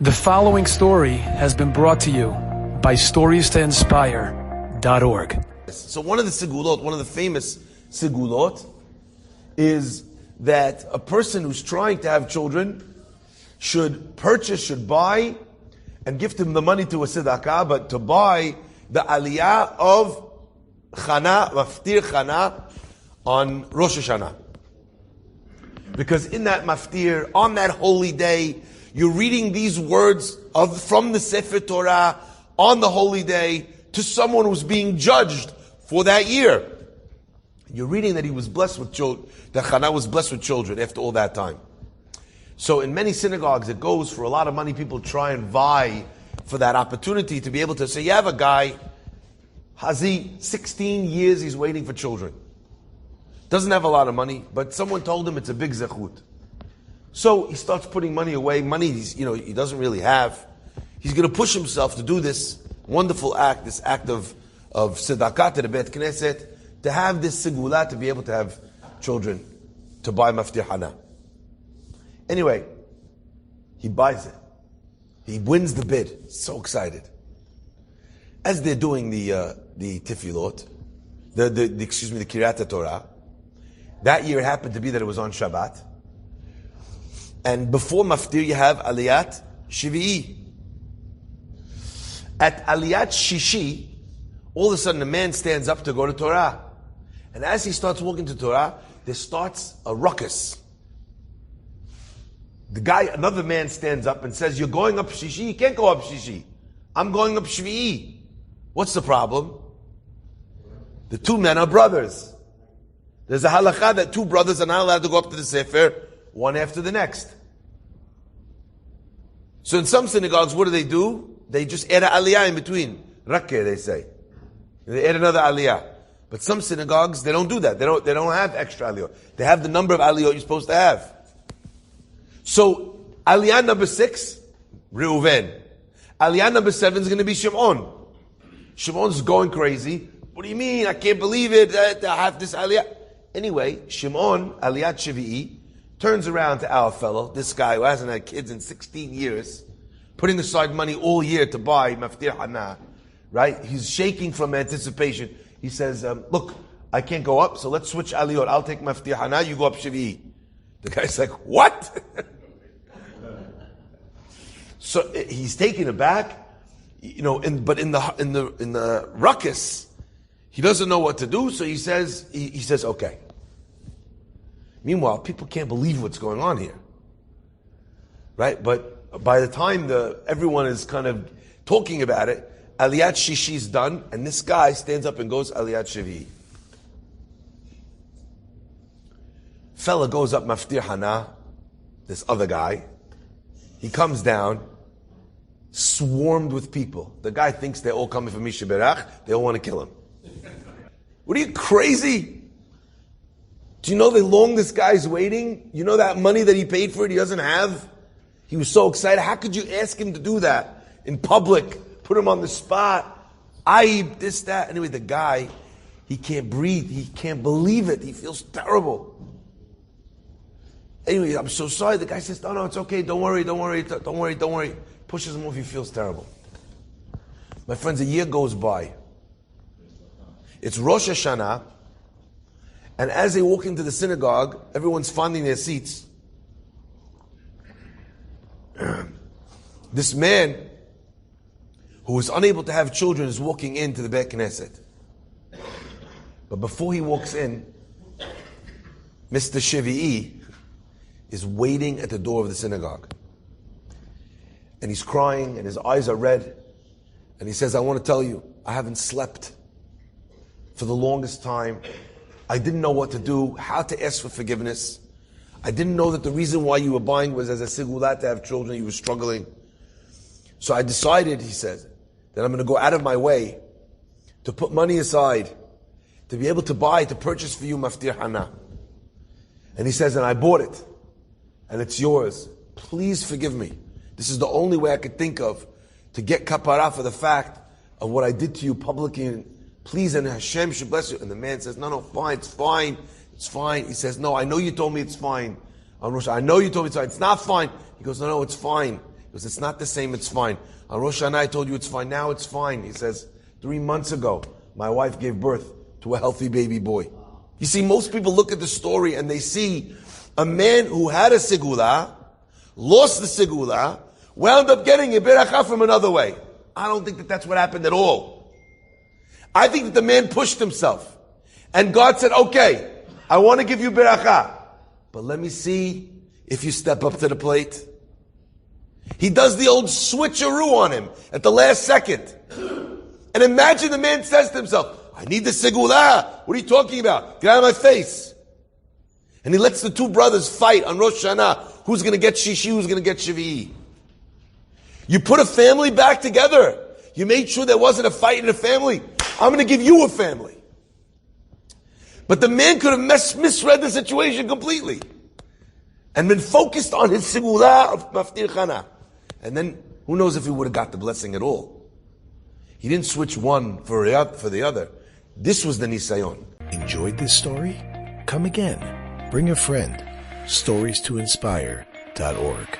The following story has been brought to you by StoriesToInspire.org. So one of the Segulot, one of the famous Segulot, is that a person who's trying to have children should buy, and give them the money to a tzedakah, but to buy the aliyah of Chana, Maftir Chana, on Rosh Hashanah. Because in that Maftir, on that holy day, you're reading these words from the Sefer Torah on the holy day to someone who's being judged for that year. You're reading that he was blessed with children, that Chana was blessed with children after all that time. So in many synagogues, it goes for a lot of money. People try and vie for that opportunity to be able to say, you have a guy, Hazi, 16 years he's waiting for children. Doesn't have a lot of money, but someone told him it's a big zechut. So he starts putting money away, money he doesn't really have. He's going to push himself to do this wonderful act, this act of tzedakah to the Beit Knesset, to have this Segulah, to be able to have children, to buy Maftir Hana. Anyway, he buys it. He wins the bid. So excited. As they're doing the tefillot, the Kiryat Torah, that year it happened to be that it was on Shabbat. And before Maftir, you have Aliyat Shvi'i. At Aliyat Shishi, all of a sudden a man stands up to go to Torah. And as he starts walking to Torah, there starts a ruckus. Another man stands up and says, you're going up Shishi? You can't go up Shishi. I'm going up Shvi'i. What's the problem? The two men are brothers. There's a halakha that two brothers are not allowed to go up to the Sefer one after the next. So in some synagogues, what do? They just add an aliyah in between. Rakkeh, they say. They add another aliyah. But some synagogues, they don't do that. They don't have extra aliyah. They have the number of aliyah you're supposed to have. So, aliyah number 6, Reuven. Aliyah number 7 is going to be Shimon. Shimon's going crazy. What do you mean? I can't believe it. I have this aliyah. Anyway, Shimon, aliyat Shvi'i, turns around to our fellow, this guy who hasn't had kids in 16 years, putting aside money all year to buy Maftir Hana, right? He's shaking from anticipation. He says, look, I can't go up, so let's switch aliyot. I'll take Maftir Hana, you go up Shvi'i. The guy's like, what? So he's taken aback, but in the ruckus, he doesn't know what to do, so he says, okay. Meanwhile, people can't believe what's going on here. Right? But by the time everyone is kind of talking about it, Aliyat Shishi's done, and this guy stands up and goes Aliyat Shvi'i. Fella goes up Maftir Hana, this other guy. He comes down, swarmed with people. The guy thinks they're all coming for Misha Berach. They all want to kill him. What are you, crazy? Do you know how long this guy's waiting? You know that money that he paid for it, he doesn't have? He was so excited. How could you ask him to do that in public? Put him on the spot. This, that. Anyway, the guy, he can't breathe. He can't believe it. He feels terrible. Anyway, I'm so sorry. The guy says, no, it's okay. Don't worry. Pushes him off. He feels terrible. My friends, a year goes by. It's Rosh Hashanah. And as they walk into the synagogue, everyone's finding their seats. This man, who was unable to have children, is walking into the Beit Knesset. But before he walks in, Mr. Shvi'i is waiting at the door of the synagogue. And he's crying, and his eyes are red. And he says, I want to tell you, I haven't slept for the longest time. I didn't know what to do, how to ask for forgiveness. I didn't know that the reason why you were buying was as a Segulah to have children. You were struggling. So I decided, he said, that I'm going to go out of my way to put money aside to be able to purchase for you Maftir Hana. And he says, and I bought it. And it's yours. Please forgive me. This is the only way I could think of to get kapara for the fact of what I did to you publicly. Please, and HASHEM should bless you. And the man says, no, fine, it's fine. It's fine. He says, no, I know you told me it's fine. I know you told me it's fine. It's not fine. He goes, no, it's fine. He goes, it's not the same, it's fine. On Rosh Hashanah I told you it's fine, now it's fine. He says, 3 months ago, my wife gave birth to a healthy baby boy. You see, most people look at the story and they see a man who had a Segulah, lost the Segulah, wound up getting a beracha from another way. I don't think that that's what happened at all. I think that the man pushed himself. And God said, okay, I want to give you beracha, but let me see if you step up to the plate. He does the old switcheroo on him at the last second. And imagine the man says to himself, I need the Segulah. What are you talking about? Get out of my face. And he lets the 2 brothers fight on Rosh Hashanah. Who's going to get Shishi? Who's going to get Shvi'i? You put a family back together. You made sure there wasn't a fight in the family. I'm going to give you a family. But the man could have misread the situation completely and been focused on his Segulah of Maftir Chana. And then who knows if he would have got the blessing at all. He didn't switch one for the other. This was the Nisayon. Enjoyed this story? Come again. Bring a friend. StoriesToInspire.org